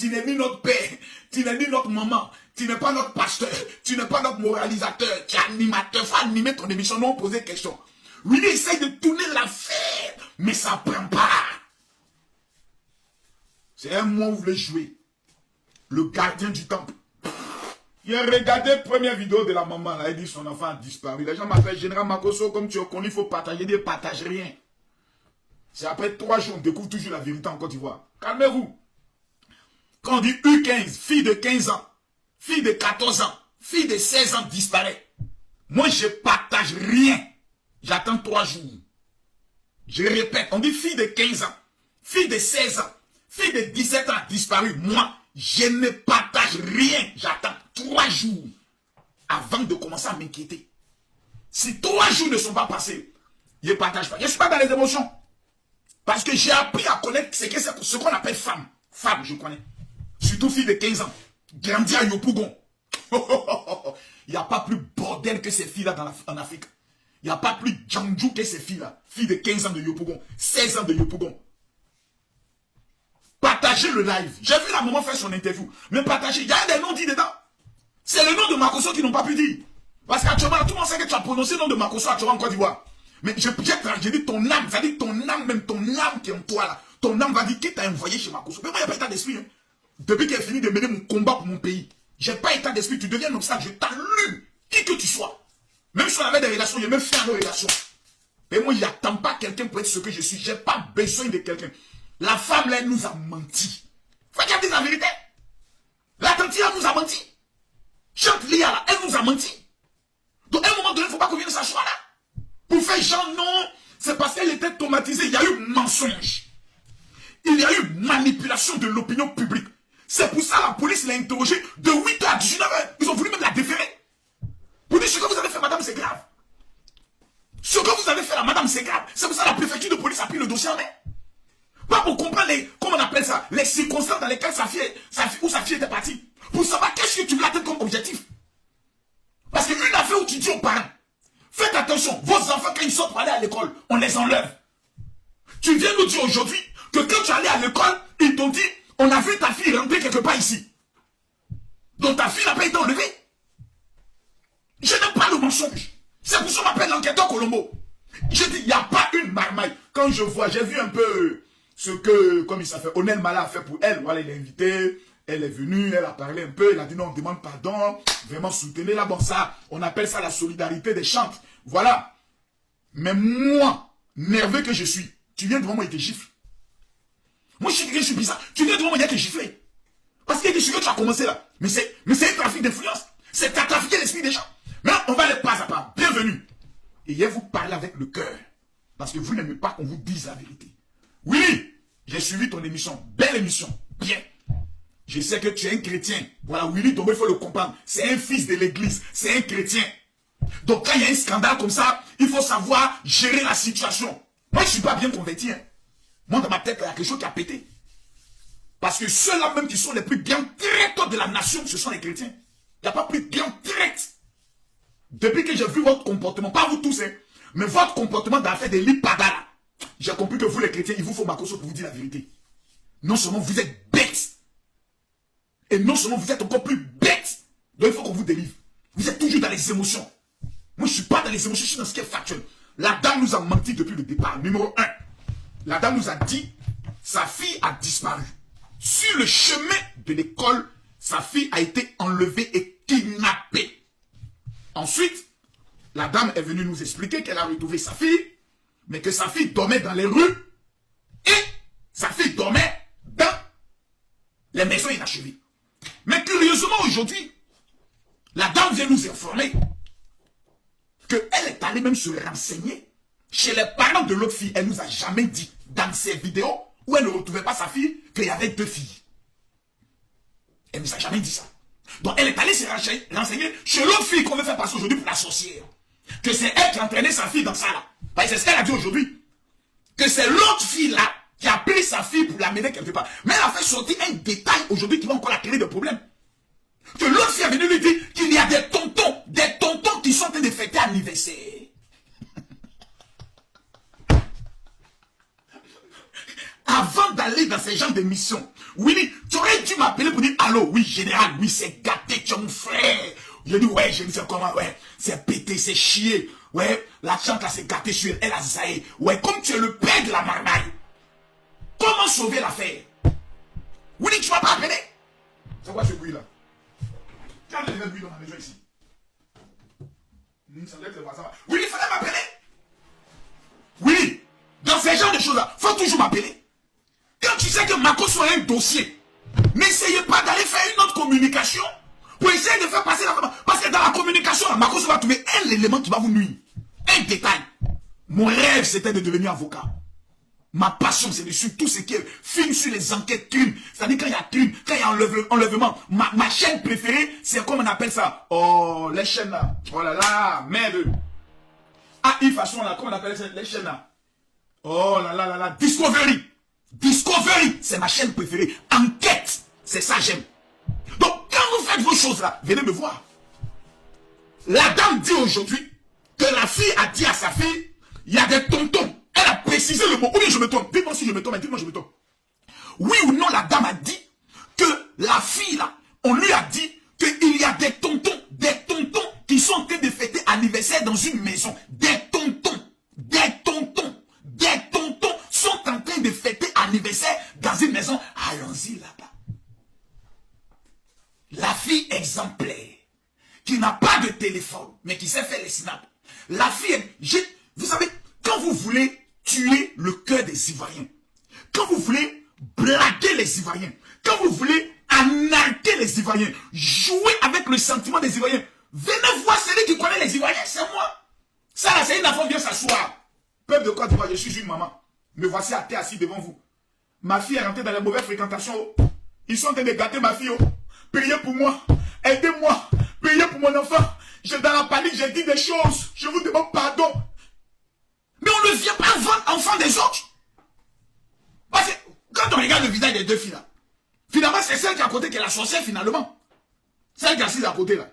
Tu n'es ni notre père, tu n'es ni notre maman, tu n'es pas notre pasteur, tu n'es pas notre moralisateur, tu es animateur, il faut animer ton émission, non poser question. Willy essaye de tourner l'affaire, mais ça ne prend pas. C'est un mot où vous voulez jouer. Le gardien du temple. Il a regardé la première vidéo de la maman, là, elle dit son enfant a disparu. Les gens m'appellent Général Makosso, comme tu es connu, il faut partager. Il dit, partage rien. C'est après 3 jours, on découvre toujours la vérité en Côte d'Ivoire. Calmez-vous. Quand on dit U15, fille de 15 ans, fille de 14 ans, fille de 16 ans disparaît. Moi, je partage rien. J'attends 3 jours. Je répète, on dit fille de 15 ans, fille de 16 ans, fille de 17 ans disparue. Moi, je ne partage rien. J'attends 3 jours avant de commencer à m'inquiéter. Si 3 jours ne sont pas passés, je ne partage pas. Je ne suis pas dans les émotions. Parce que j'ai appris à connaître ce qu'on appelle femme. Femme, je connais. Surtout fille de 15 ans. Grandi à Yopougon. Il n'y a pas plus bordel que ces filles-là en Afrique. Il n'y a pas plus djandjou que ces filles-là. Filles de 15 ans de Yopougon. 16 ans de Yopougon. Partagez le live. J'ai vu la maman faire son interview. Mais partagez. Il y a des noms dits dedans. C'est le nom de Makosso qu'ils n'ont pas pu dire. Parce qu'actuellement, tout le monde sait que tu as prononcé le nom de Makosso actuellement en Côte d'Ivoire. Mais j'ai dit ton âme, ça dit ton âme, même ton âme qui est en toi là. Ton âme va dire qui t'a envoyé chez Makosso. Mais moi, il n'y a pas état d'esprit. Hein. Depuis qu'il a fini de mener mon combat pour mon pays, j'ai pas état d'esprit. Tu deviens un obstacle, je t'allume. Qui que tu sois. Même si on avait des relations, j'ai même fait nos relations. Mais moi, il n'attend pas quelqu'un pour être ce que je suis. J'ai pas besoin de quelqu'un. La femme là, elle nous a menti. Faut qu'elle dise la vérité. La tante là nous a menti. Chante Lia là, elle nous a menti. Donc à un moment donné, il ne faut pas qu'on vienne s'asseoir là. Pour faire genre non, c'est parce qu'elle était traumatisée. Il y a eu mensonge. Il y a eu manipulation de l'opinion publique. C'est pour ça que la police l'a interrogée de 8h à 19h. Ils ont voulu même la déférer. Pour dire ce que vous avez fait, madame, c'est grave. Ce que vous avez fait là, madame, c'est grave. C'est pour ça que la préfecture de police a pris le dossier en main. Pas pour comprendre les, comment on appelle ça, les circonstances dans lesquelles sa fille était partie. Pour savoir qu'est-ce que tu veux atteindre comme objectif. Parce qu'une affaire où tu dis aux parents, faites attention, vos enfants, quand ils sortent pour aller à l'école, on les enlève. Tu viens nous dire aujourd'hui que quand tu es allé à l'école, ils t'ont dit, on a vu ta fille rentrer quelque part ici. Donc ta fille n'a pas été enlevée. Je n'aime pas le mensonge. C'est pour ça qu'on m'appelle l'enquêteur Colombo. Je dis, il n'y a pas une marmaille. Quand je vois, j'ai vu un peu ce que, comme il s'appelle, Onel Mala a fait pour elle. Voilà, il est invité, elle est venue, elle a parlé un peu, elle a dit non, on demande pardon, vraiment soutenez là. Bon, ça, on appelle ça la solidarité des chantes. Voilà. Mais moi, nerveux que je suis, tu viens devant moi et te gifles. Moi, je suis bizarre. Tu viens devant moi et te gifler. Parce que ce que tu as commencé là. Mais c'est un trafic d'influence. C'est à trafiquer l'esprit des gens. Maintenant, on va aller pas à pas. Bienvenue. Et hier, vous parlez avec le cœur. Parce que vous n'aimez pas qu'on vous dise la vérité. Oui, j'ai suivi ton émission. Belle émission. Bien. Je sais que tu es un chrétien. Voilà, Willy Dombo, il faut le comprendre. C'est un fils de l'église. C'est un chrétien. Donc, quand il y a un scandale comme ça, il faut savoir gérer la situation. Moi, je ne suis pas bien converti. Hein. Moi, dans ma tête, il y a quelque chose qui a pété. Parce que ceux-là même qui sont les plus bien traitants de la nation, ce sont les chrétiens. Il n'y a pas plus bien traite. Depuis que j'ai vu votre comportement, pas vous tous, hein, mais votre comportement dans l'affaire des Lipadala, j'ai compris que vous les chrétiens, il vous faut Makosso pour vous dire la vérité. Non seulement vous êtes bêtes, et non seulement vous êtes encore plus bêtes, donc il faut qu'on vous délivre. Vous êtes toujours dans les émotions. Moi je ne suis pas dans les émotions, je suis dans ce qui est factuel. La dame nous a menti depuis le départ. Numéro 1, la dame nous a dit, sa fille a disparu. Sur le chemin de l'école, sa fille a été enlevée et kidnappée. Ensuite, la dame est venue nous expliquer qu'elle a retrouvé sa fille, mais que sa fille dormait dans les rues et sa fille dormait dans les maisons inachevées. Mais curieusement aujourd'hui, la dame vient nous informer qu'elle est allée même se renseigner chez les parents de l'autre fille. Elle nous a jamais dit dans ses vidéos où elle ne retrouvait pas sa fille qu'il y avait 2 filles. Elle ne nous a jamais dit ça. Donc elle est allée se renseigner chez l'autre fille qu'on veut faire passer aujourd'hui pour la sorcière. Que c'est elle qui a entraîné sa fille dans ça là. C'est ce qu'elle a dit aujourd'hui. Que c'est l'autre fille là qui a pris sa fille pour l'amener quelque part. Mais elle a fait sortir un détail aujourd'hui qui va encore la créer des problèmes. Que l'autre fille est venue lui dire qu'il y a des tontons qui sont en train de fêter anniversaire. Avant d'aller dans ces genres de missions, Willy, tu aurais dû m'appeler allô, oui, général, oui, c'est gâté, tu es mon frère. Je dis, ouais, je dis, c'est comment, ouais, c'est pété, c'est chié. Ouais, la chante là, c'est gâté sur elle, elle a zaï. Ouais, comme tu es le père de la marmaille, comment sauver l'affaire? Willy, tu vas pas appeler? C'est quoi ce bruit là? Tu as le bruit dans la maison ici. Oui, il fallait m'appeler. Oui, dans ces genres de choses-là, il faut toujours m'appeler. Quand tu sais que Makosso a un dossier, n'essayez pas d'aller faire une autre communication pour essayer de faire passer la femme. Parce que dans la communication, Makosso va trouver un élément qui va vous nuire. Un détail. Mon rêve, c'était de devenir avocat. Ma passion, c'est de suivre tout ce qui est film sur les enquêtes crimes. C'est-à-dire quand il y a crime, quand il y a enlèvement. Ma chaîne préférée, c'est comme on appelle ça. Oh, les chaînes là. Oh là là, merde. Ah, une façon là, comment on appelle ça, les chaînes là. Oh là là là là, Discovery. Discovery, c'est ma chaîne préférée. Enquête, c'est ça j'aime. Donc, quand vous faites vos choses là, venez me voir. La dame dit aujourd'hui que la fille a dit à sa fille, il y a des tontons. Elle a précisé le mot. Ou bien je me trompe. Dites-moi si je me trompe, dites-moi si je me trompe. Oui ou non, la dame a dit que la fille là, on lui a dit qu'il y a des tontons qui sont en train de fêter anniversaire dans une maison. Des tontons sont en train de fêter anniversaire dans une maison. Allons-y là-bas. La fille exemplaire, qui n'a pas de téléphone, mais qui sait faire les snaps. La fille, vous savez, quand vous voulez tuer le cœur des Ivoiriens, quand vous voulez blaguer les Ivoiriens, quand vous voulez arnaquer les Ivoiriens, jouer avec le sentiment des Ivoiriens, venez voir celui qui connaît les Ivoiriens, c'est moi. Ça là, c'est une affaire, viens s'asseoir. Peuple de Côte d'Ivoire, je suis une maman. Me voici à terre assis devant vous. Ma fille est rentrée dans les mauvaises fréquentations. Ils sont en train de gâter ma fille. Priez pour moi. Aidez-moi. Priez pour mon enfant. J'ai dans la panique, j'ai dit des choses. Je vous demande pardon. Mais on ne vient pas vendre enfant des autres. Parce que quand on regarde le visage des deux filles là, finalement c'est celle qui est à côté qui est la sorcière finalement. Celle qui est assise à côté là.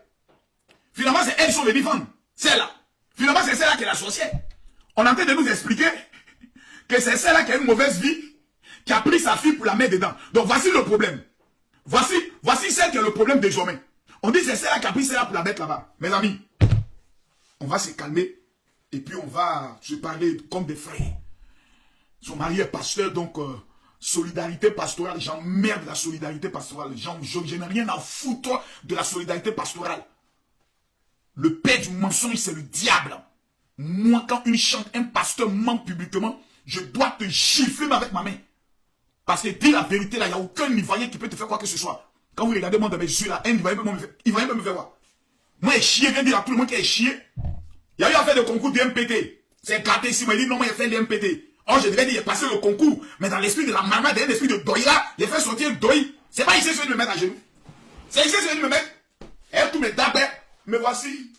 Finalement c'est elles sont les défendre. Celle-là. Finalement c'est celle-là qui est la sorcière. On est en train de nous expliquer que c'est celle-là qui a une mauvaise vie, qui a pris sa fille pour la mettre dedans. Donc voici le problème. Voici celle qui a le problème désormais. On dit c'est celle-là qui a pris celle-là pour la mettre là-bas. Mes amis, on va se calmer. Et puis on va se parler comme des frères. Son mari est pasteur, donc solidarité pastorale. J'emmerde la solidarité pastorale. Je n'ai rien à foutre de la solidarité pastorale. Le père du mensonge, c'est le diable. Moi, quand un pasteur ment publiquement, je dois te gifler avec ma main. Parce que dis la vérité, là, il n'y a aucun Ivoirien qui peut te faire quoi que ce soit. Quand vous regardez moi dans mes yeux, là, un Ivoirien peut me faire quoi? Moi, je chier, viens dire à tout le monde qui est chié. Il y a eu à faire le concours du MPT. C'est éclaté ici, moi, il dit non, moi, il a fait le MPT. Oh, je devais dire, il a passé le concours. Mais dans l'esprit de la maman, dans l'esprit de Doi là, il a fait sortir Doi. C'est pas ici, celui de me mettre à genoux. C'est ici, celui de me mettre. Et tous mes dabés, me voici.